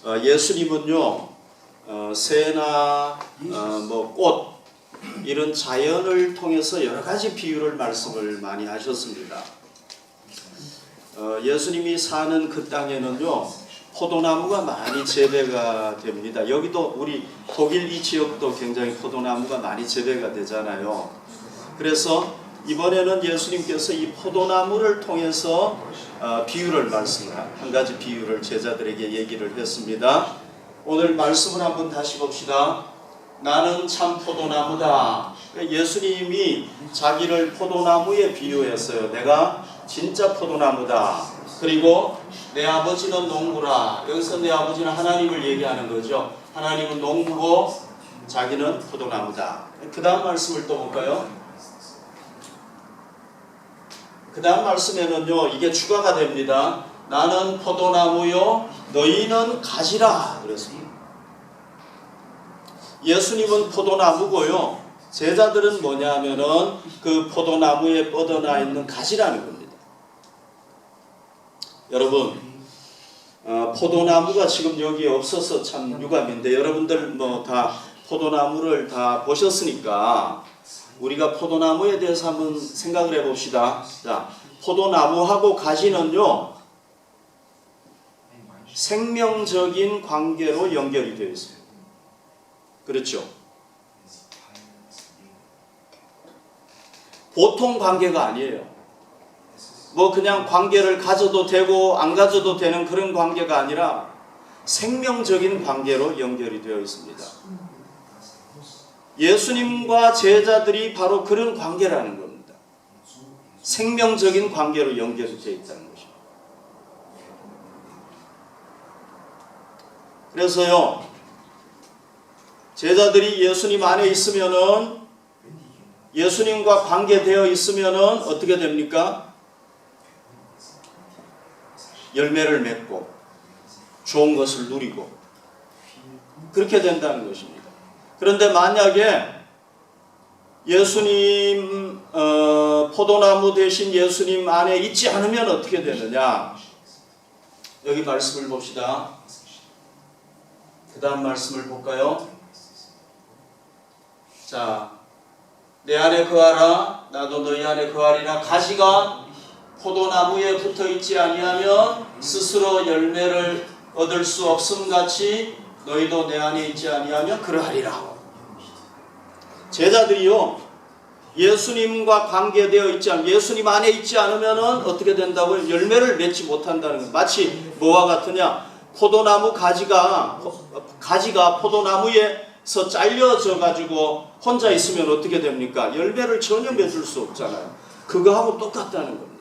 예수님은요, 새나 꽃 이런 자연을 통해서 여러 가지 비유를 말씀을 많이 하셨습니다. 예수님이 사는 그 땅에는요, 포도나무가 많이 재배가 됩니다. 여기도 우리 독일 이 지역도 굉장히 포도나무가 많이 재배가 되잖아요. 그래서 이번에는 예수님께서 이 포도나무를 통해서 비유를 한 가지 비유를 제자들에게 얘기를 했습니다. 오늘 말씀을 한번 다시 봅시다. 나는 참 포도나무다. 예수님이 자기를 포도나무에 비유했어요. 내가 진짜 포도나무다. 그리고 내 아버지는 농부라. 여기서 내 아버지는 하나님을 얘기하는 거죠. 하나님은 농부고 자기는 포도나무다. 그 다음 말씀을 또 볼까요? 그 다음 말씀에는요, 이게 추가가 됩니다. 나는 포도나무요, 너희는 가지라. 그랬습니다. 예수님은 포도나무고요, 제자들은 뭐냐 하면은 그 포도나무에 뻗어나 있는 가지라는 겁니다. 여러분, 포도나무가 지금 여기 없어서 참 유감인데, 여러분들 다 포도나무를 다 보셨으니까 우리가 포도나무에 대해서 한번 생각을 해봅시다. 자, 포도나무하고 가지는요, 생명적인 관계로 연결이 되어 있습니다. 그렇죠? 보통 관계가 아니에요. 그냥 관계를 가져도 되고 안 가져도 되는 그런 관계가 아니라 생명적인 관계로 연결이 되어 있습니다. 예수님과 제자들이 바로 그런 관계라는 겁니다. 생명적인 관계로 연결이 되어 있다는 것입니다. 그래서요, 제자들이 예수님 안에 있으면은, 예수님과 관계되어 있으면은 어떻게 됩니까? 열매를 맺고 좋은 것을 누리고 그렇게 된다는 것입니다. 그런데 만약에 예수님, 포도나무 대신 예수님 안에 있지 않으면 어떻게 되느냐? 여기 말씀을 봅시다. 그 다음 말씀을 볼까요? 자, 내 안에 거하라, 나도 너희 안에 거하리라. 가지가 포도나무에 붙어 있지 아니하면 스스로 열매를 얻을 수 없음 같이 너희도 내 안에 있지 아니하면 그러하리라. 제자들이요, 예수님과 관계되어 있지 않으면, 예수님 안에 있지 않으면 어떻게 된다고요? 열매를 맺지 못한다는 거예요. 마치 뭐와 같으냐? 포도나무 가지가 포도나무에서 잘려져 가지고 혼자 있으면 어떻게 됩니까? 열매를 전혀 맺을 수 없잖아요. 그거하고 똑같다는 겁니다.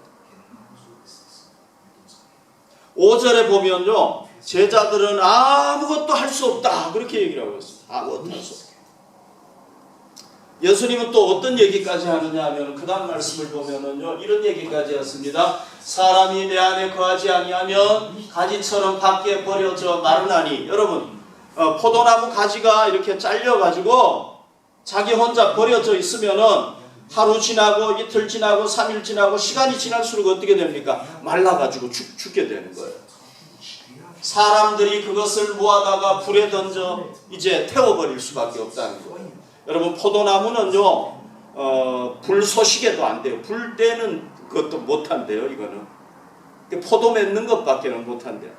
5절에 보면요, 제자들은 아무것도 할 수 없다, 그렇게 얘기를 하고 있습니다. 아무것도 할 수 없다. 예수님은 또 어떤 얘기까지 하느냐 하면, 그 다음 말씀을 보면은요, 이런 얘기까지 했습니다. 사람이 내 안에 거하지 아니하면 가지처럼 밖에 버려져 마르나니. 여러분, 포도나무 가지가 이렇게 잘려가지고 자기 혼자 버려져 있으면은 하루 지나고 이틀 지나고 3일 지나고 시간이 지날수록 어떻게 됩니까? 말라가지고 죽게 되는 거예요. 사람들이 그것을 모아다가 불에 던져 이제 태워버릴 수밖에 없다는 거예요. 여러분, 포도나무는요, 불쏘시개도 안 돼요. 불 때는 그것도 못한대요. 이거는 포도 맺는 것밖에는 못한대요.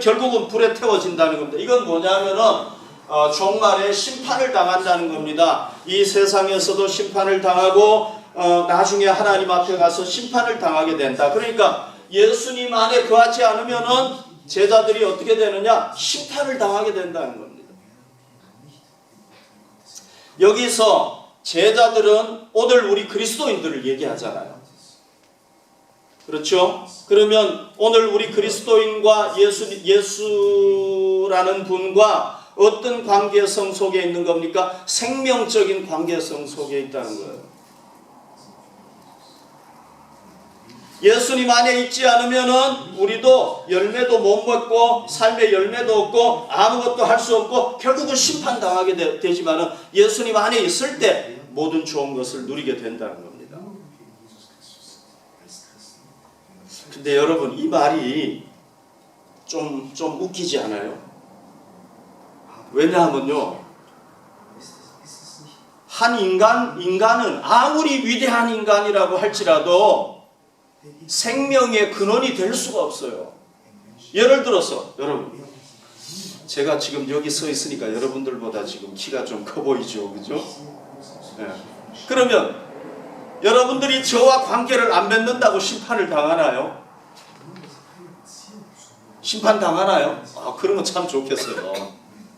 결국은 불에 태워진다는 겁니다. 이건 뭐냐면은 종말에 심판을 당한다는 겁니다. 이 세상에서도 심판을 당하고 나중에 하나님 앞에 가서 심판을 당하게 된다. 그러니까 예수님 안에 거하지 않으면은 제자들이 어떻게 되느냐? 심판을 당하게 된다는 겁니다. 여기서 제자들은 오늘 우리 그리스도인들을 얘기하잖아요. 그렇죠? 그러면 오늘 우리 그리스도인과 예수라는 분과 어떤 관계성 속에 있는 겁니까? 생명적인 관계성 속에 있다는 거예요. 예수님 안에 있지 않으면은 우리도 열매도 못 먹고 삶의 열매도 없고 아무것도 할 수 없고 결국은 심판당하게 되지만은 예수님 안에 있을 때 모든 좋은 것을 누리게 된다는 겁니다. 근데 여러분, 이 말이 좀 웃기지 않아요? 왜냐하면요, 한 인간은 아무리 위대한 인간이라고 할지라도 생명의 근원이 될 수가 없어요. 예를 들어서 여러분, 제가 지금 여기 서 있으니까 여러분들보다 지금 키가 좀 커 보이죠, 그죠? 네. 그러면 여러분들이 저와 관계를 안 맺는다고 심판을 당하나요? 심판 당하나요? 그러면 참 좋겠어요.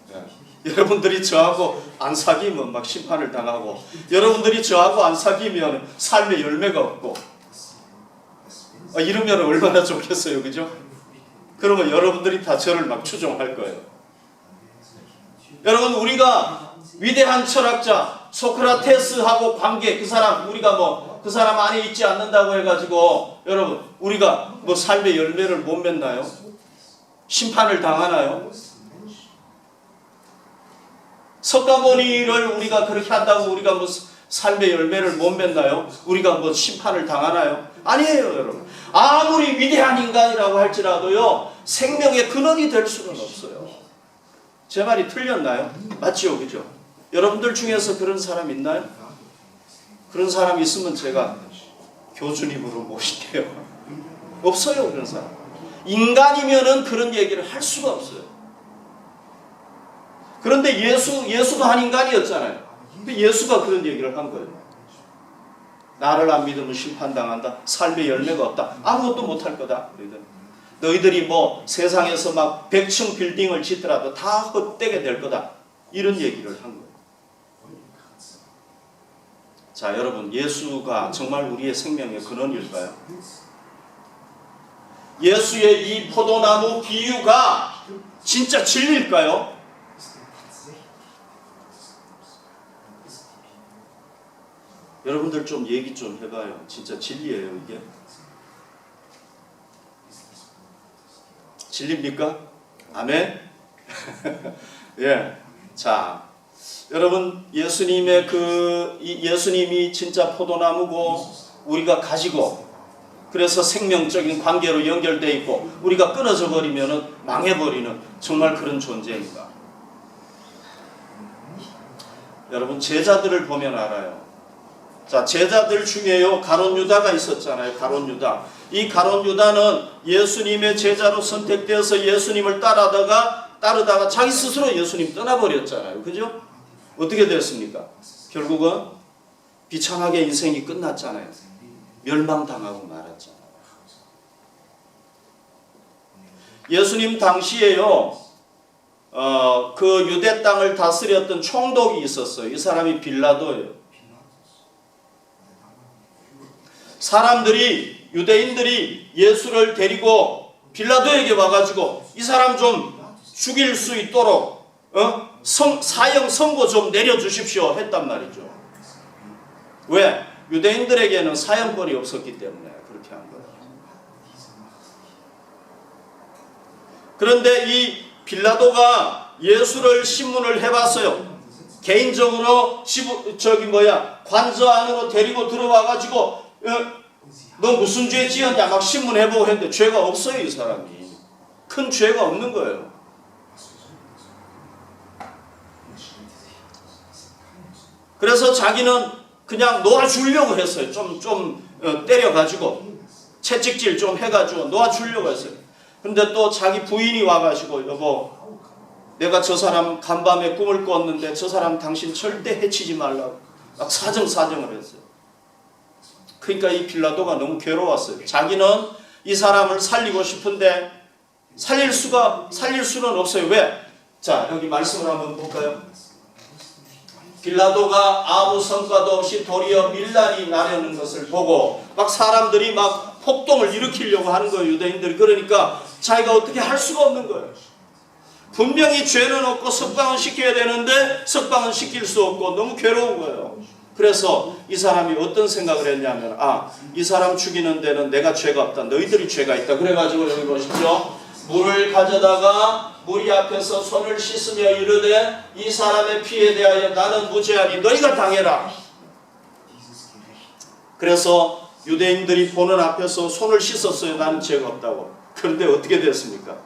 네. 여러분들이 저하고 안 사귀면 막 심판을 당하고, 여러분들이 저하고 안 사귀면 삶의 열매가 없고, 이러면 얼마나 좋겠어요, 그죠? 그러면 여러분들이 다 저를 막 추종할 거예요. 여러분, 우리가 위대한 철학자 소크라테스하고 관계, 그 사람 우리가 뭐 그 사람 안에 있지 않는다고 해가지고 여러분 우리가 뭐 삶의 열매를 못 맺나요? 심판을 당하나요? 석가모니를 우리가 그렇게 한다고 우리가 뭐 삶의 열매를 못 맺나요? 우리가 뭐 심판을 당하나요? 아니에요, 여러분. 아무리 위대한 인간이라고 할지라도요, 생명의 근원이 될 수는 없어요. 제 말이 틀렸나요? 맞죠, 그죠? 여러분들 중에서 그런 사람 있나요? 그런 사람 있으면 제가 교주님으로 모실게요. 없어요, 그런 사람. 인간이면은 그런 얘기를 할 수가 없어요. 그런데 예수도 한 인간이었잖아요. 근데 예수가 그런 얘기를 한 거예요. 나를 안 믿으면 심판당한다. 삶의 열매가 없다. 아무것도 못할 거다. 너희들이 뭐 세상에서 막 100층 빌딩을 짓더라도 다 헛되게 될 거다. 이런 얘기를 한 거예요. 자, 여러분, 예수가 정말 우리의 생명의 근원일까요? 예수의 이 포도나무 비유가 진짜 진리일까요? 여러분들 좀 얘기 좀 해봐요. 진짜 진리예요, 이게? 진리입니까? 아멘? 예. 자, 여러분, 예수님이 진짜 포도나무고 우리가 가지고, 그래서 생명적인 관계로 연결되어 있고 우리가 끊어져 버리면 망해버리는 정말 그런 존재입니다. 여러분, 제자들을 보면 알아요. 자, 제자들 중에요, 가룟 유다가 있었잖아요. 가룟 유다. 이 가룟 유다는 예수님의 제자로 선택되어서 예수님을 따르다가 자기 스스로 예수님 떠나버렸잖아요. 그죠? 어떻게 됐습니까? 결국은 비참하게 인생이 끝났잖아요. 멸망당하고 말았잖아요. 예수님 당시에요, 그 유대 땅을 다스렸던 총독이 있었어요. 이 사람이 빌라도예요. 유대인들이 예수를 데리고 빌라도에게 와가지고 이 사람 좀 죽일 수 있도록 사형 선고 좀 내려주십시오 했단 말이죠. 왜? 유대인들에게는 사형권이 없었기 때문에 그렇게 한 거예요. 그런데 이 빌라도가 예수를 신문을 해봤어요. 개인적으로 관저 안으로 데리고 들어와가지고 너 무슨 죄 지었냐 막 신문해보고 했는데 죄가 없어요. 이 사람이 큰 죄가 없는 거예요. 그래서 자기는 그냥 놓아주려고 했어요. 좀 때려가지고 채찍질 좀 해가지고 놓아주려고 했어요. 근데 또 자기 부인이 와가지고 여보, 내가 저 사람 간밤에 꿈을 꿨는데 저 사람 당신 절대 해치지 말라고 막 사정을 했어요. 그러니까 이 빌라도가 너무 괴로웠어요. 자기는 이 사람을 살리고 싶은데 살릴 수는 없어요. 왜? 자, 여기 말씀을 한번 볼까요? 빌라도가 아무 성과도 없이 도리어 밀란이 나려는 것을 보고 막 사람들이 막 폭동을 일으키려고 하는 거예요. 유대인들이. 그러니까 자기가 어떻게 할 수가 없는 거예요. 분명히 죄는 없고 석방은 시켜야 되는데 석방은 시킬 수 없고 너무 괴로운 거예요. 그래서 이 사람이 어떤 생각을 했냐면 이 사람 죽이는 데는 내가 죄가 없다. 너희들이 죄가 있다. 그래가지고 여기 보십시오. 물을 가져다가 무리 앞에서 손을 씻으며 이르되 이 사람의 피에 대하여 나는 무죄하니 너희가 당해라. 그래서 유대인들이 보는 앞에서 손을 씻었어요. 나는 죄가 없다고. 그런데 어떻게 됐습니까?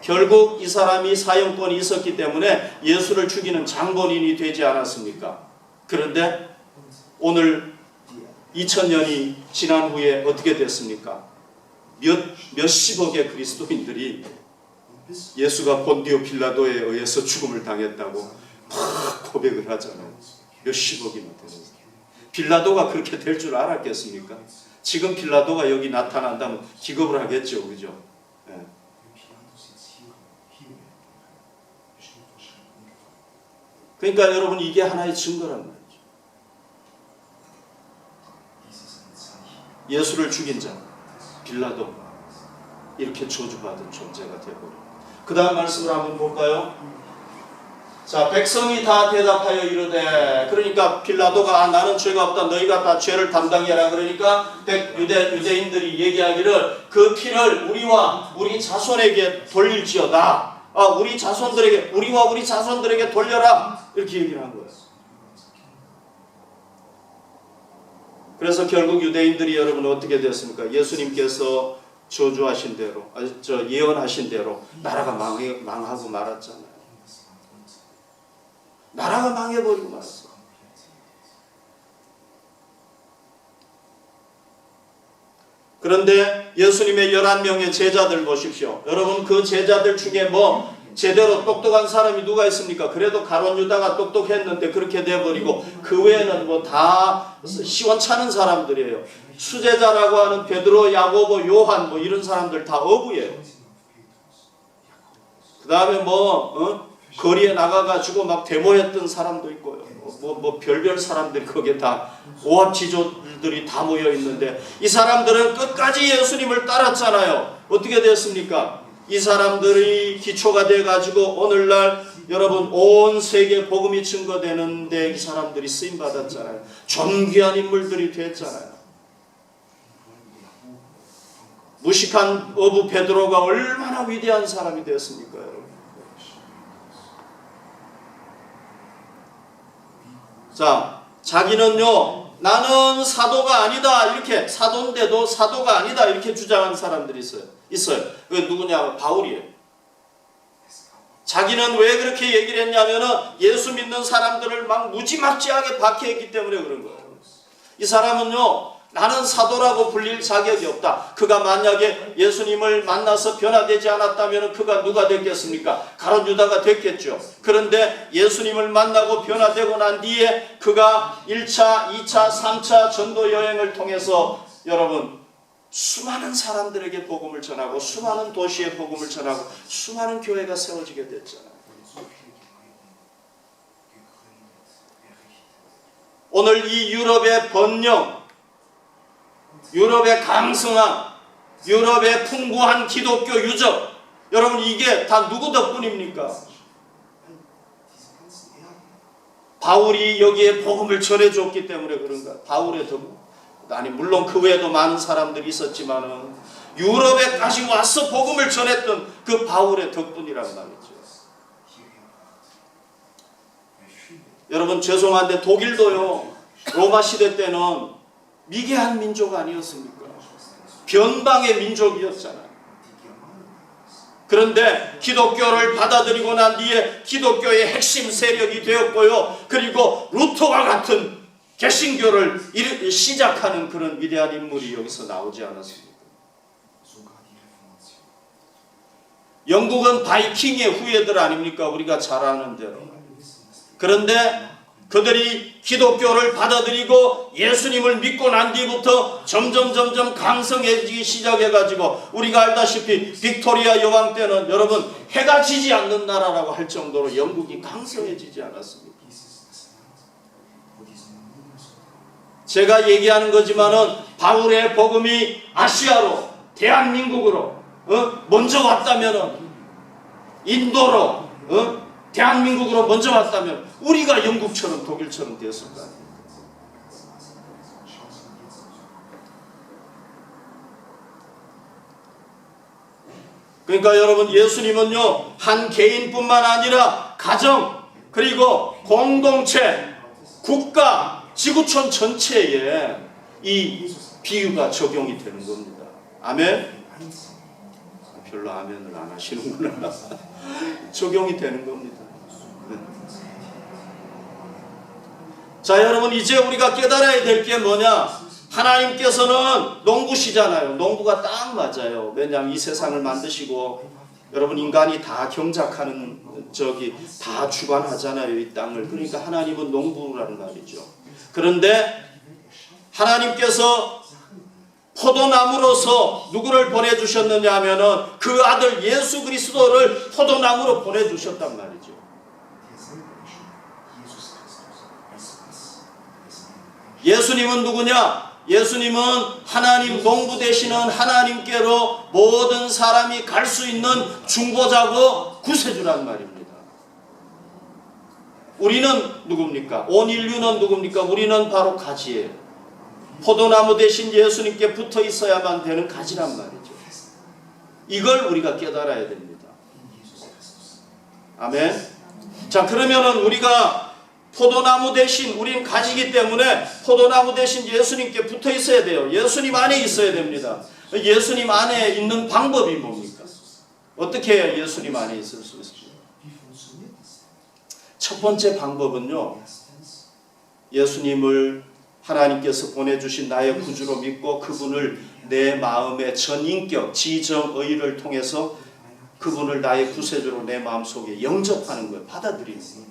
결국 이 사람이 사형권이 있었기 때문에 예수를 죽이는 장본인이 되지 않았습니까? 그런데 오늘 2000년이 지난 후에 어떻게 됐습니까? 몇십억의 그리스도인들이 예수가 본디오 빌라도에 의해서 죽음을 당했다고 막 고백을 하잖아요. 몇십억이나 되는. 빌라도가 그렇게 될 줄 알았겠습니까? 지금 빌라도가 여기 나타난다면 기겁을 하겠죠, 그죠? 네. 그러니까 여러분 이게 하나의 증거란 말이죠. 예수를 죽인 자 빌라도 이렇게 저주받은 존재가 되어버려. 그 다음 말씀을 한번 볼까요? 자, 백성이 다 대답하여 이르되, 그러니까 빌라도가 나는 죄가 없다, 너희가 다 죄를 담당해라. 그러니까 유대인들이 얘기하기를 그 피를 우리와 우리 자손에게 돌릴지어다. 우리 자손들에게, 우리와 우리 자손들에게 돌려라. 이렇게 얘기를 한 거예요. 그래서 결국 유대인들이 여러분 어떻게 됐습니까? 예수님께서 저주하신 대로, 예언하신 대로 나라가 망하고 말았잖아요. 나라가 망해버리고 말았어. 그런데 예수님의 11명의 제자들 보십시오. 여러분 그 제자들 중에 제대로 똑똑한 사람이 누가 있습니까? 그래도 가룟 유다가 똑똑했는데 그렇게 돼버리고 그 외에는 다 시원찮은 사람들이에요. 수제자라고 하는 베드로, 야고보, 요한 이런 사람들 다 어부예요. 그 다음에 거리에 나가가지고 막 데모했던 사람도 있고요. 별별 사람들이 거기에 다 오합지졸들이 다 모여 있는데 이 사람들은 끝까지 예수님을 따랐잖아요. 어떻게 됐습니까? 이 사람들이 기초가 돼가지고 오늘날 여러분 온 세계 복음이 증거되는데 이 사람들이 쓰임 받았잖아요. 존귀한 인물들이 됐잖아요. 무식한 어부 베드로가 얼마나 위대한 사람이 되었습니까, 여러분? 자, 자기는요, 나는 사도가 아니다, 이렇게, 사도인데도 사도가 아니다, 이렇게 주장하는 사람들이 있어요. 그게 누구냐? 바울이에요. 자기는 왜 그렇게 얘기를 했냐면은 예수 믿는 사람들을 막 무지막지하게 박해했기 때문에 그런 거예요. 이 사람은요, 나는 사도라고 불릴 자격이 없다. 그가 만약에 예수님을 만나서 변화되지 않았다면 그가 누가 됐겠습니까? 가룟 유다가 됐겠죠. 그런데 예수님을 만나고 변화되고 난 뒤에 그가 1차, 2차, 3차 전도 여행을 통해서 여러분 수많은 사람들에게 복음을 전하고 수많은 도시에 복음을 전하고 수많은 교회가 세워지게 됐잖아요. 오늘 이 유럽의 번영, 유럽의 강성함, 유럽의 풍부한 기독교 유적, 여러분 이게 다 누구 덕분입니까? 바울이 여기에 복음을 전해줬기 때문에 그런가? 바울의 덕분? 아니 물론 그 외에도 많은 사람들이 있었지만은 유럽에까지 와서 복음을 전했던 그 바울의 덕분이라는 말이죠. 여러분 죄송한데 독일도요, 로마 시대 때는 미개한 민족 아니었습니까? 변방의 민족이었잖아요. 그런데 기독교를 받아들이고 난 뒤에 기독교의 핵심 세력이 되었고요. 그리고 루터와 같은 개신교를 시작하는 그런 위대한 인물이 여기서 나오지 않았습니까? 영국은 바이킹의 후예들 아닙니까? 우리가 잘 아는 대로. 그런데 그들이 기독교를 받아들이고 예수님을 믿고 난 뒤부터 점점 강성해지기 시작해가지고 우리가 알다시피 빅토리아 여왕 때는 여러분 해가 지지 않는 나라라고 할 정도로 영국이 강성해지지 않았습니까? 제가 얘기하는 거지만은 바울의 복음이 아시아로, 대한민국으로 먼저 왔다면은, 인도로, 대한민국으로 먼저 왔다면 우리가 영국처럼 독일처럼 되었을 거 아니에요. 그러니까 여러분 예수님은요, 한 개인뿐만 아니라 가정, 그리고 공동체, 국가, 지구촌 전체에 이 비유가 적용이 되는 겁니다. 아멘? 별로 아멘을 안 하시는구나. 적용이 되는 겁니다. 네. 자, 여러분, 이제 우리가 깨달아야 될 게 뭐냐? 하나님께서는 농부시잖아요. 농부가 딱 맞아요. 왜냐하면 이 세상을 만드시고 여러분, 인간이 다 경작하는 다 주관하잖아요, 이 땅을. 그러니까 하나님은 농부라는 말이죠. 그런데 하나님께서 포도나무로서 누구를 보내주셨느냐 하면은 그 아들 예수 그리스도를 포도나무로 보내주셨단 말이죠. 예수님은 누구냐? 예수님은 하나님 농부 되시는 하나님께로 모든 사람이 갈 수 있는 중보자고 구세주란 말입니다. 우리는 누굽니까? 온 인류는 누굽니까? 우리는 바로 가지예요. 포도나무 대신 예수님께 붙어 있어야만 되는 가지란 말이죠. 이걸 우리가 깨달아야 됩니다. 아멘. 자, 그러면은 우리가 포도나무 대신 우린 가지기 때문에 포도나무 대신 예수님께 붙어 있어야 돼요. 예수님 안에 있어야 됩니다. 예수님 안에 있는 방법이 뭡니까? 어떻게 해야 예수님 안에 있을 수 있습니까? 첫 번째 방법은요, 예수님을 하나님께서 보내주신 나의 구주로 믿고 그분을 내 마음의 전인격, 지정의를 통해서 그분을 나의 구세주로 내 마음속에 영접하는 거예요. 받아들이는 거예요.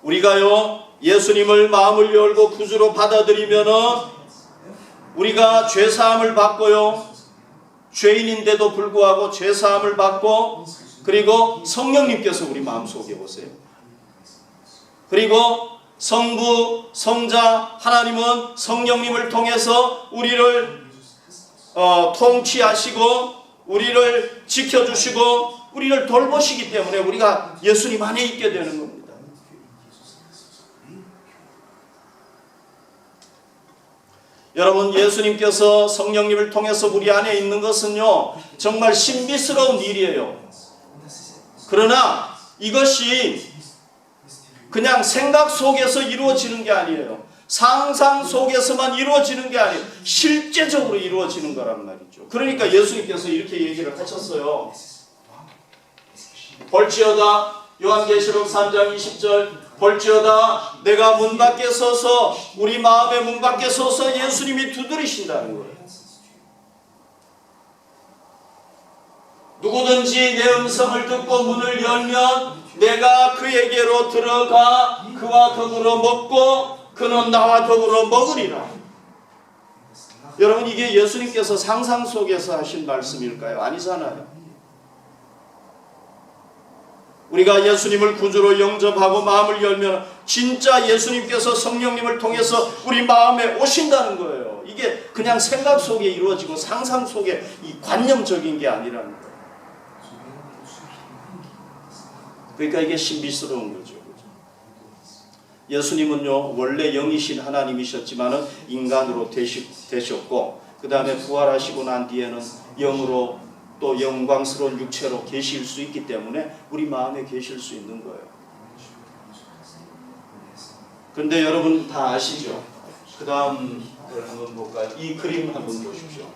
우리가요, 예수님을 마음을 열고 구주로 받아들이면은 우리가 죄사함을 받고요, 죄인인데도 불구하고 죄사함을 받고, 그리고 성령님께서 우리 마음속에 오세요. 그리고 성부, 성자, 하나님은 성령님을 통해서 우리를 통치하시고 우리를 지켜주시고 우리를 돌보시기 때문에 우리가 예수님 안에 있게 되는 겁니다. 여러분, 예수님께서 성령님을 통해서 우리 안에 있는 것은요, 정말 신비스러운 일이에요. 그러나 이것이 그냥 생각 속에서 이루어지는 게 아니에요. 상상 속에서만 이루어지는 게 아니에요. 실제적으로 이루어지는 거란 말이죠. 그러니까 예수님께서 이렇게 얘기를 하셨어요. 볼지어다, 요한계시록 3장 20절, 볼지어다 내가 문 밖에 서서, 우리 마음의 문 밖에 서서 예수님이 두드리신다는 거예요. 누구든지 내 음성을 듣고 문을 열면 내가 그에게로 들어가 그와 더불어 먹고 그는 나와 더불어 먹으리라. 여러분, 이게 예수님께서 상상 속에서 하신 말씀일까요? 아니잖아요. 우리가 예수님을 구주로 영접하고 마음을 열면 진짜 예수님께서 성령님을 통해서 우리 마음에 오신다는 거예요. 이게 그냥 생각 속에 이루어지고 상상 속에 이 관념적인 게 아니라는 거예요. 그러니까 이게 신비스러운 거죠. 예수님은요, 원래 영이신 하나님이셨지만은 인간으로 되셨고, 그 다음에 부활하시고 난 뒤에는 영으로 또 영광스러운 육체로 계실 수 있기 때문에 우리 마음에 계실 수 있는 거예요. 그런데 여러분 다 아시죠? 그 다음 한번 볼까요? 이 그림 한번 보십시오.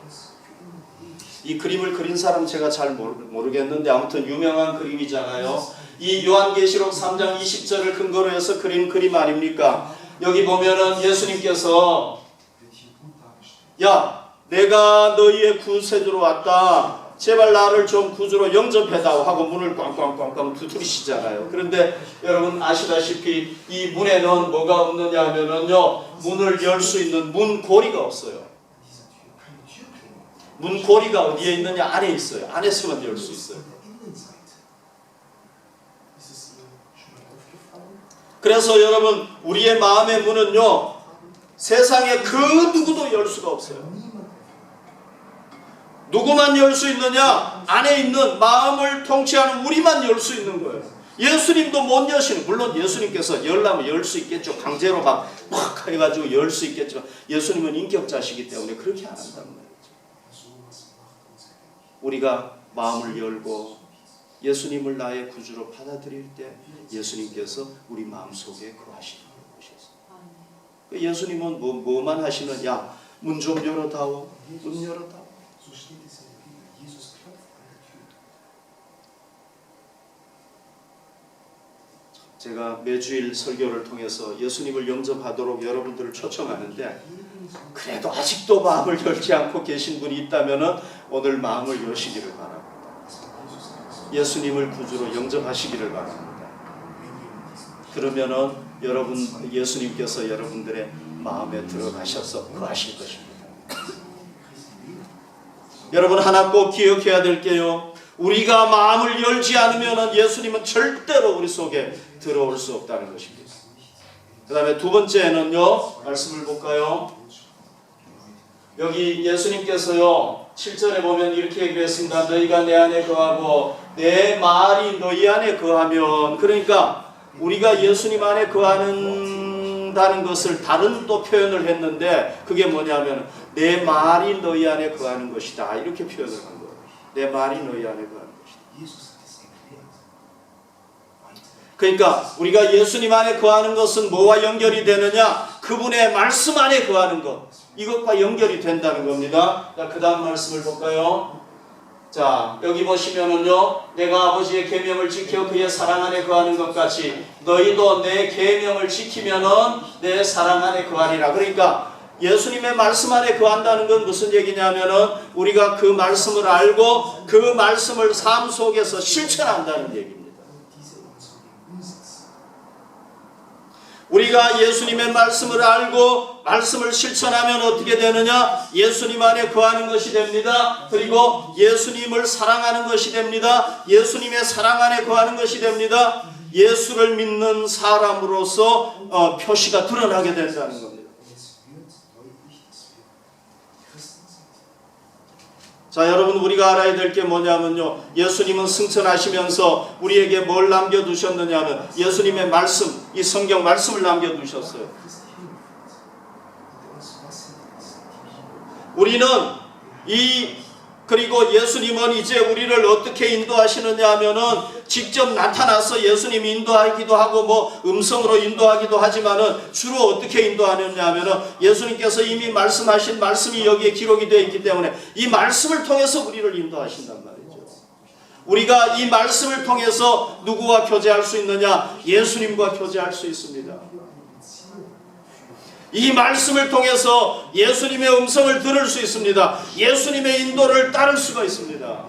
이 그림을 그린 사람 제가 잘 모르겠는데 아무튼 유명한 그림이잖아요. 이 요한계시록 3장 20절을 근거로 해서 그린 그림 아닙니까? 여기 보면은 예수님께서 야, 내가 너희의 구세주로 왔다. 제발 나를 좀 구주로 영접해다오 하고 문을 꽝꽝꽝꽝 두드리시잖아요. 그런데 여러분 아시다시피 이 문에는 뭐가 없느냐 하면은요, 문을 열 수 있는 문고리가 없어요. 문고리가 어디에 있느냐? 안에 있어요. 안에서만 열 수 있어요. 그래서 여러분, 우리의 마음의 문은요, 세상에 그 누구도 열 수가 없어요. 누구만 열 수 있느냐? 안에 있는 마음을 통치하는 우리만 열 수 있는 거예요. 예수님도 못 여시는, 물론 예수님께서 열라면 열 수 있겠죠. 강제로 막 해가지고 열 수 있겠죠. 예수님은 인격자시기 때문에 그렇게 안 한단 말이죠. 우리가 마음을 열고 예수님을 나의 구주로 받아들일 때 예수님께서 우리 마음속에 거하시는 것이었어요. 예수님은 뭐만 하시느냐? 문 좀 열어다오. 문 열어다오. So steht es in der Bibel. Jesus klopft an der Tür. 제가 매주일 설교를 통해서 예수님을 영접하도록 여러분들을 초청하는데 그래도 아직도 마음을 열지 않고 계신 분이 있다면 오늘 마음을 여시기를 바랍니다. 예수님을 구주로 영접하시기를 바랍니다. 그러면은 여러분 예수님께서 여러분들의 마음에 들어가셔서 거하실 것입니다. 여러분 하나 꼭 기억해야 될 게요. 우리가 마음을 열지 않으면 예수님은 절대로 우리 속에 들어올 수 없다는 것입니다. 그 다음에 두 번째는요. 말씀을 볼까요? 여기 예수님께서요. 7절에 보면 이렇게 얘기했습니다. 너희가 내 안에 거하고 내 말이 너희 안에 거하면, 그러니까 우리가 예수님 안에 거하는다는 것을 다른 또 표현을 했는데 그게 뭐냐면 내 말이 너희 안에 거하는 것이다. 이렇게 표현을 한 거예요. 내 말이 너희 안에 거하는 것이다. 그러니까 우리가 예수님 안에 거하는 것은 뭐와 연결이 되느냐? 그분의 말씀 안에 거하는 것. 이것과 연결이 된다는 겁니다. 자, 그 다음 말씀을 볼까요? 자, 여기 보시면은요. 내가 아버지의 계명을 지켜 그의 사랑 안에 거하는 것 같이 너희도 내 계명을 지키면은 내 사랑 안에 거하리라. 그러니까 예수님의 말씀 안에 거한다는 건 무슨 얘기냐면은 우리가 그 말씀을 알고 그 말씀을 삶 속에서 실천한다는 얘기입니다. 우리가 예수님의 말씀을 알고 말씀을 실천하면 어떻게 되느냐? 예수님 안에 거하는 것이 됩니다. 그리고 예수님을 사랑하는 것이 됩니다. 예수님의 사랑 안에 거하는 것이 됩니다. 예수를 믿는 사람으로서 표시가 드러나게 된다는 겁니다. 자, 여러분 우리가 알아야 될 게 뭐냐면요. 예수님은 승천하시면서 우리에게 뭘 남겨두셨느냐면 예수님의 말씀, 이 성경 말씀을 남겨두셨어요. 우리는 그리고 예수님은 이제 우리를 어떻게 인도하시느냐 하면은 직접 나타나서 예수님이 인도하기도 하고 뭐 음성으로 인도하기도 하지만은 주로 어떻게 인도하느냐 하면은 예수님께서 이미 말씀하신 말씀이 여기에 기록이 되어 있기 때문에 이 말씀을 통해서 우리를 인도하신단 말이죠. 우리가 이 말씀을 통해서 누구와 교제할 수 있느냐? 예수님과 교제할 수 있습니다. 이 말씀을 통해서 예수님의 음성을 들을 수 있습니다. 예수님의 인도를 따를 수가 있습니다.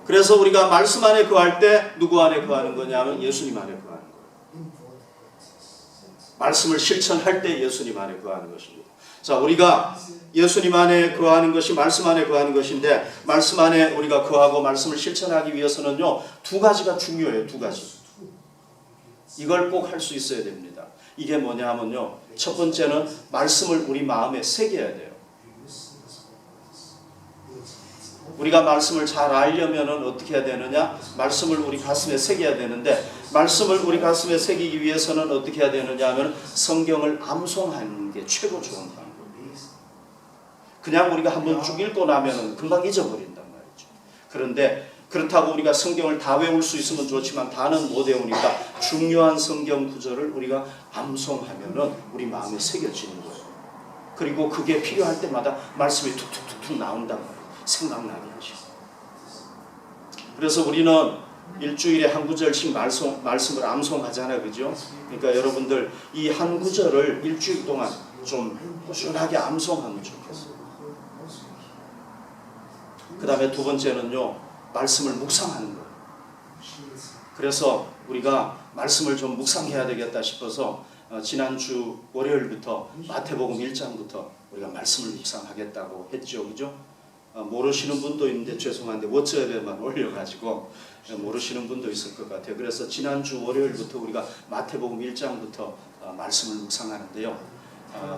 그래서 우리가 말씀 안에 거할 때 누구 안에 거하는 거냐면 예수님 안에 거하는 거예요. 말씀을 실천할 때 예수님 안에 거하는 것입니다. 자, 우리가 예수님 안에 거하는 것이 말씀 안에 거하는 것인데 말씀 안에 우리가 거하고 말씀을 실천하기 위해서는요. 두 가지가 중요해요. 두 가지. 이걸 꼭 할 수 있어야 됩니다. 이게 뭐냐 하면요. 첫 번째는 말씀을 우리 마음에 새겨야 돼요. 우리가 말씀을 잘 알려면 어떻게 해야 되느냐? 말씀을 우리 가슴에 새겨야 되는데 말씀을 우리 가슴에 새기기 위해서는 어떻게 해야 되느냐 하면 성경을 암송하는 게 최고 좋은 방법이에요. 그냥 우리가 한번 쭉 읽고 나면 금방 잊어버린단 말이죠. 그런데 그렇다고 우리가 성경을 다 외울 수 있으면 좋지만 다는 못 외우니까 중요한 성경 구절을 우리가 암송하면은 우리 마음에 새겨지는 거예요. 그리고 그게 필요할 때마다 말씀이 툭툭툭툭 나온단 말이에요. 생각나게 하시고. 그래서 우리는 일주일에 한 구절씩 말씀을 암송하잖아요. 그죠? 그러니까 여러분들 이 한 구절을 일주일 동안 좀 꾸준하게 암송하면 좋겠어요. 그 다음에 두 번째는요. 말씀을 묵상하는 거예요. 그래서 우리가 말씀을 좀 묵상해야 되겠다 싶어서 지난주 월요일부터 마태복음 1장부터 우리가 말씀을 묵상하겠다고 했죠. 그죠? 모르시는 분도 있는데 죄송한데 워츠앱에만 올려가지고 모르시는 분도 있을 것 같아요. 그래서 지난주 월요일부터 우리가 마태복음 1장부터 말씀을 묵상하는데요.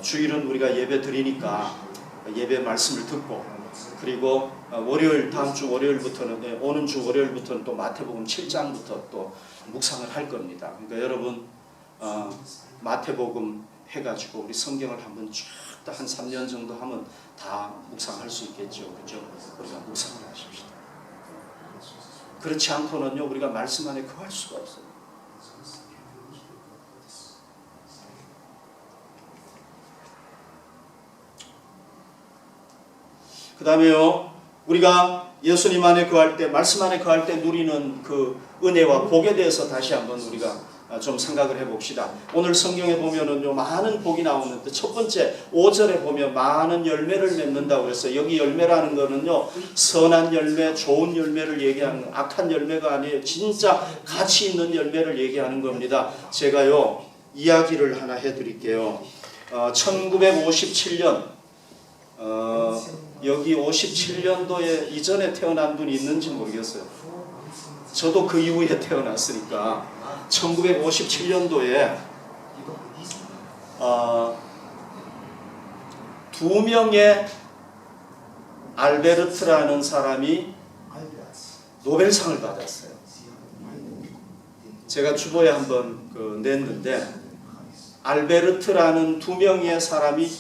주일은 우리가 예배 드리니까 예배 말씀을 듣고 그리고 월요일 다음 주 월요일부터는 오는 주 월요일부터는 또 마태복음 7장부터 또 묵상을 할 겁니다. 그러니까 여러분 마태복음 해가지고 우리 성경을 한번 쭉 한 3년 정도 하면 다 묵상할 수 있겠죠. 그죠? 우리가 묵상을 하십시다. 그렇지 않고는요 우리가 말씀 안에 거할 수가 없어요. 그 다음에요, 우리가 예수님 안에 거할 때, 말씀 안에 거할 때 누리는 그 은혜와 복에 대해서 다시 한번 우리가 좀 생각을 해봅시다. 오늘 성경에 보면은요, 많은 복이 나오는데, 첫 번째 5절에 보면 많은 열매를 맺는다고 그랬어요. 여기 열매라는 거는요, 선한 열매, 좋은 열매를 얘기하는, 악한 열매가 아니에요. 진짜 가치 있는 열매를 얘기하는 겁니다. 제가요, 이야기를 하나 해드릴게요. 1957년, 여기 57년도에 이전에 태어난 분이 있는지 모르겠어요. 저도 그 이후에 태어났으니까 1957년도에 두 명의 알베르트라는 사람이 노벨상을 받았어요. 제가 주보에 한번 냈는데, 알베르트라는 두 명의 사람이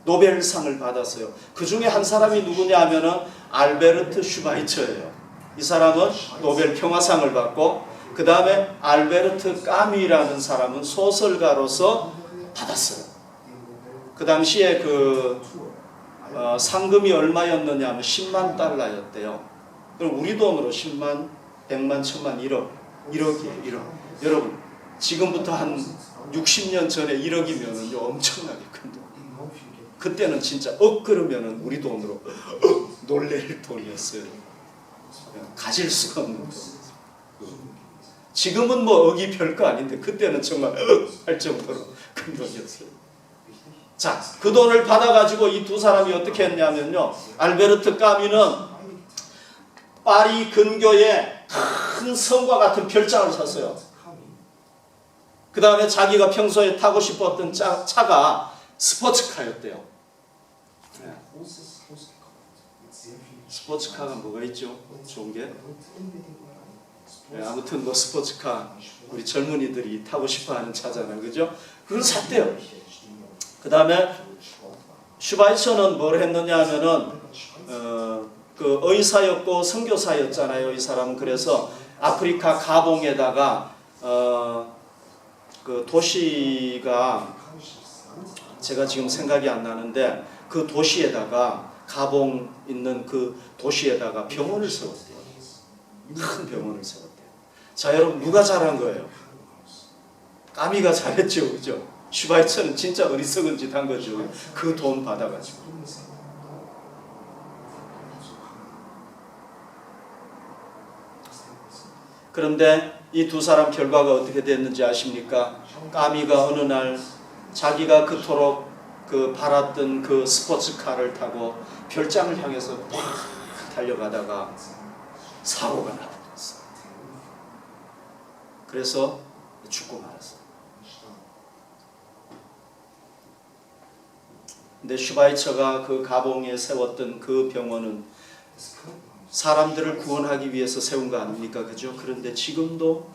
노벨상을 받았어요. 그 중에 한 사람이 누구냐 하면은 알베르트 슈바이처예요. 이 사람은 노벨 평화상을 받고, 그 다음에 알베르트 까뮈라는 사람은 소설가로서 받았어요. 그 당시에 상금이 얼마였느냐 하면 10만 달러였대요. 그럼 우리 돈으로 10만, 100만, 1000만, 1억이에요. 1억. 여러분, 지금부터 한 60년 전에 1억이면 엄청나게 큰 돈. 그때는 진짜 그러면은 우리 돈으로 놀랄 돈이었어요. 가질 수가 없는 돈. 지금은 뭐 억이 별거 아닌데 그때는 정말 할 정도로 큰 돈이었어요. 자, 그 돈을 받아가지고 이 두 사람이 어떻게 했냐면요, 알베르트 까뮈는 파리 근교에 큰 성과 같은 별장을 샀어요. 그 다음에 자기가 평소에 타고 싶었던 차가 스포츠카였대요. 네. 스포츠카가 뭐가 있죠? 좋은 게? 네, 아무튼 뭐 스포츠카, 우리 젊은이들이 타고 싶어하는 차잖아요, 그죠? 그걸 샀대요. 그 다음에 슈바이처는 뭘 했느냐 하면은 그 의사였고 선교사였잖아요, 이 사람은. 그래서 아프리카 가봉에다가 그 도시가 제가 지금 생각이 안 나는데, 그 도시에다가, 가봉 있는 그 도시에다가 병원을 세웠대요. 큰 병원을 세웠대요. 자, 여러분, 누가 잘한 거예요? 까미가 잘했죠, 그죠? 슈바이처는 진짜 어리석은 짓 한 거죠. 그 돈 받아가지고. 그런데 이 두 사람 결과가 어떻게 됐는지 아십니까? 까미가 어느 날 자기가 그토록 바랐던 그 스포츠카를 타고 별장을 향해서 팍 달려가다가 사고가 나버렸어요. 그래서 죽고 말았어요. 근데 슈바이처가 그 가봉에 세웠던 그 병원은 사람들을 구원하기 위해서 세운 거 아닙니까? 그죠? 그런데 지금도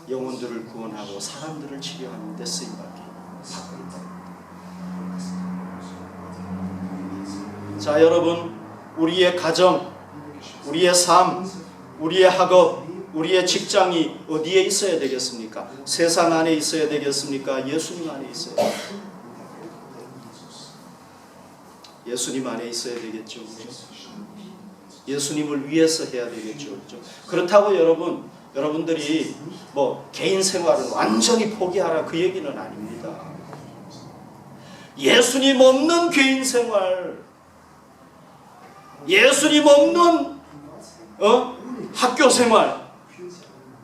영혼들을 구원하고 사람들을 치료하는 데 쓰임받게 받고 있다. 자, 여러분, 우리의 가정, 우리의 삶, 우리의 학업, 우리의 직장이 어디에 있어야 되겠습니까? 세상 안에 있어야 되겠습니까? 예수님 안에 있어야 되겠습니까? 예수님 안에 있어야 되겠죠. 예수님을 위해서 해야 되겠죠. 그렇다고 여러분들이 뭐 개인 생활을 완전히 포기하라, 그 얘기는 아닙니다. 예수님 없는 개인 생활, 예수님 없는 학교 생활,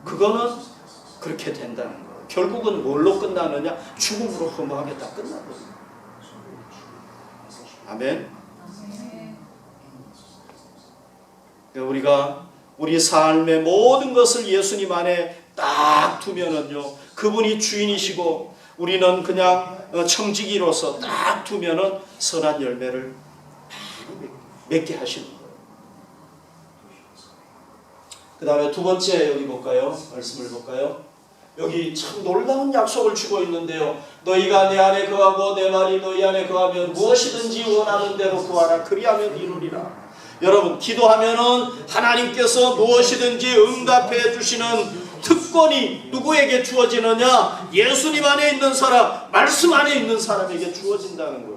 그거는 그렇게 된다는 거예요. 결국은 뭘로 끝나느냐? 죽음으로 허무하게 다 끝나거든요. 아멘. 우리가 우리 삶의 모든 것을 예수님 안에 딱 두면은요, 그분이 주인이시고 우리는 그냥 청지기로서 딱 두면은 선한 열매를 맺게 하시는 거예요. 그 다음에 두 번째 여기 볼까요? 말씀을 볼까요? 여기 참 놀라운 약속을 주고 있는데요. 너희가 내 안에 거하고 내 말이 너희 안에 거하면 무엇이든지 원하는 대로 구하라. 그리하면 이루리라. 여러분, 기도하면은 하나님께서 무엇이든지 응답해 주시는 특권이 누구에게 주어지느냐? 예수님 안에 있는 사람, 말씀 안에 있는 사람에게 주어진다는 거예요.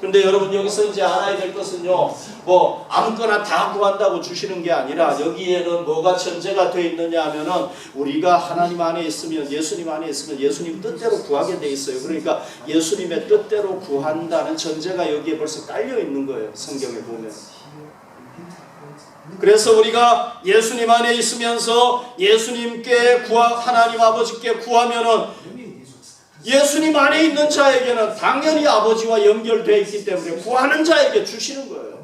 그런데 여러분 여기서 이제 알아야 될 것은요, 뭐 아무거나 다 구한다고 주시는 게 아니라 여기에는 뭐가 전제가 되어 있느냐 하면은 우리가 하나님 안에 있으면, 예수님 안에 있으면 예수님 뜻대로 구하게 돼 있어요. 그러니까 예수님의 뜻대로 구한다는 전제가 여기에 벌써 깔려 있는 거예요, 성경에 보면. 그래서 우리가 예수님 안에 있으면서 예수님께 하나님 아버지께 구하면은 예수님 안에 있는 자에게는 당연히 아버지와 연결되어 있기 때문에 구하는 자에게 주시는 거예요.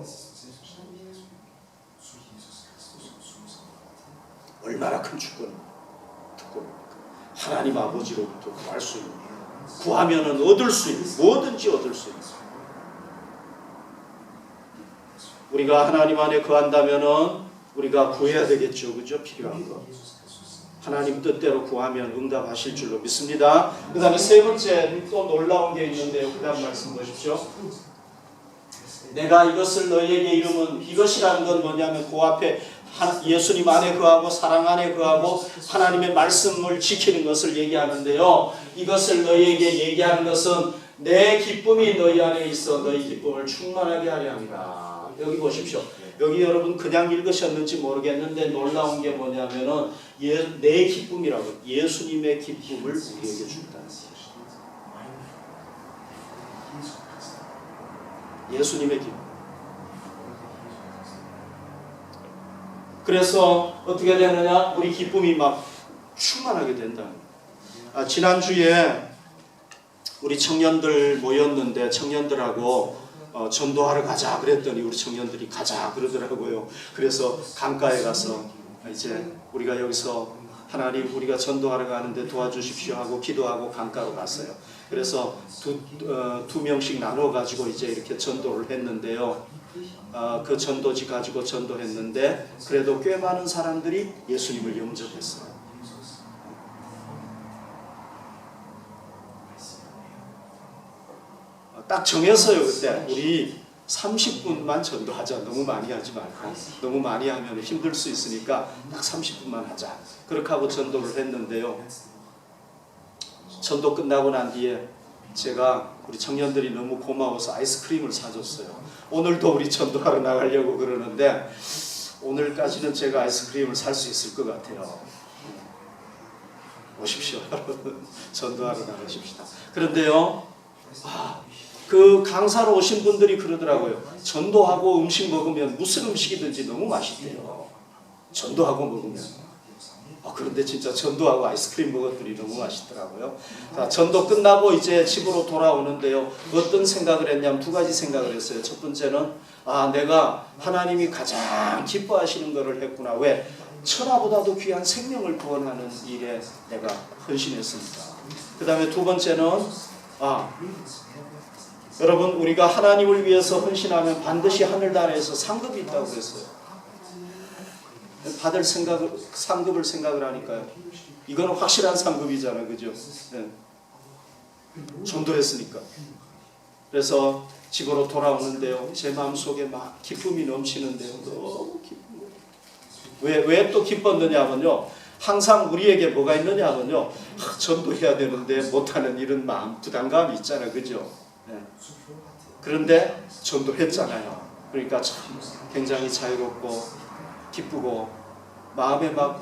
얼마나 큰 축복입니까? 하나님 아버지로부터 구할 수 있는, 구하면은 얻을 수 있는, 뭐든지 얻을 수 있는. 우리가 하나님 안에 거한다면은 우리가 구해야 되겠죠, 그죠? 필요한 거. 하나님 뜻대로 구하면 응답하실 줄로 믿습니다. 그 다음에 세 번째 또 놀라운 게 있는데요. 그 다음 말씀 보십시오. 내가 이것을 너희에게 이름은, 이것이라는 건 뭐냐면 그 앞에 예수님 안에 거하고 사랑 안에 거하고 하나님의 말씀을 지키는 것을 얘기하는데요. 이것을 너희에게 얘기하는 것은 내 기쁨이 너희 안에 있어 너희 기쁨을 충만하게 하려 합니다. 여기 보십시오. 여기 여러분 그냥 읽으셨는지 모르겠는데 놀라운 게 뭐냐면은 내 기쁨이라고, 예수님의 기쁨을 우리에게 준다. 예수님의 기쁨. 그래서 어떻게 되느냐? 우리 기쁨이 막 충만하게 된다. 지난주에 우리 청년들 모였는데 청년들하고 전도하러 가자 그랬더니 우리 청년들이 가자 그러더라고요. 그래서 강가에 가서 이제 우리가 여기서 하나님 우리가 전도하러 가는데 도와주십시오 하고 기도하고 강가로 갔어요. 그래서 두 명씩 나눠 가지고 이제 이렇게 전도를 했는데요. 그 전도지 가지고 전도했는데 그래도 꽤 많은 사람들이 예수님을 영접했어요. 딱 정했어요. 그때 우리 30분만 전도하자. 너무 많이 하지 말고, 너무 많이 하면 힘들 수 있으니까 딱 30분만 하자. 그렇게 하고 전도를 했는데요. 전도 끝나고 난 뒤에 제가 우리 청년들이 너무 고마워서 아이스크림을 사줬어요. 오늘도 우리 전도하러 나가려고 그러는데 오늘까지는 제가 아이스크림을 살 수 있을 것 같아요. 오십시오. 전도하러 나가십시다. 그런데요, 그 강사로 오신 분들이 그러더라고요. 전도하고 음식 먹으면 무슨 음식이든지 너무 맛있대요. 전도하고 먹으면. 그런데 진짜 전도하고 아이스크림 먹었더니 너무 맛있더라고요. 자, 전도 끝나고 이제 집으로 돌아오는데요. 어떤 생각을 했냐면 두 가지 생각을 했어요. 첫 번째는 내가 하나님이 가장 기뻐하시는 것을 했구나. 왜? 천하보다도 귀한 생명을 구원하는 일에 내가 헌신했습니다. 그 다음에 두 번째는 여러분 우리가 하나님을 위해서 헌신하면 반드시 하늘나라에서 상급이 있다고 그랬어요. 받을 상급을 생각을 하니까요. 이거는 확실한 상급이잖아요. 그죠? 네. 전도했으니까. 그래서 집으로 돌아오는데요. 제 마음속에 막 기쁨이 넘치는데요. 너무 기쁨. 왜 또 기뻤느냐면요. 항상 우리에게 뭐가 있느냐면요. 전도해야 되는데 못하는 이런 마음, 부담감이 있잖아요. 그죠? 네. 그런데 전도했잖아요. 그러니까 참 굉장히 자유롭고 기쁘고 마음에 막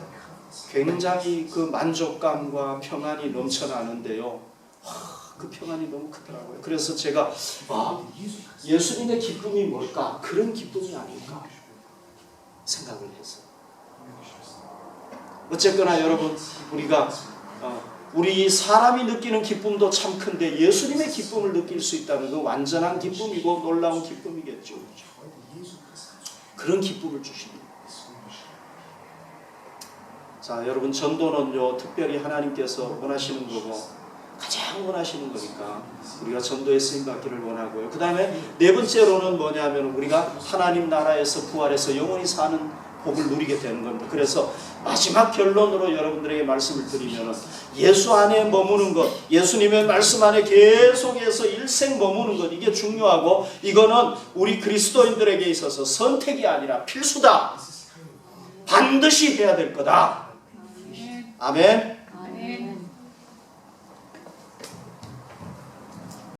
굉장히 그 만족감과 평안이 넘쳐나는데요. 그 평안이 너무 크더라고요. 그래서 제가 예수님의 기쁨이 뭘까? 그런 기쁨이 아닐까 생각을 했어요. 어쨌거나 여러분 우리가 우리 사람이 느끼는 기쁨도 참 큰데 예수님의 기쁨을 느낄 수 있다는 건 완전한 기쁨이고 놀라운 기쁨이겠죠. 그런 기쁨을 주십니다. 자, 여러분 전도는요 특별히 하나님께서 원하시는 거고 가장 원하시는 거니까 우리가 전도에 쓰임받기를 원하고요. 그 다음에 네 번째로는 뭐냐면 우리가 하나님 나라에서 부활해서 영원히 사는 복을 누리게 되는 겁니다. 그래서 마지막 결론으로 여러분들에게 말씀을 드리면 예수 안에 머무는 것, 예수님의 말씀 안에 계속해서 일생 머무는 것, 이게 중요하고 이거는 우리 그리스도인들에게 있어서 선택이 아니라 필수다. 반드시 해야 될 거다. 아멘.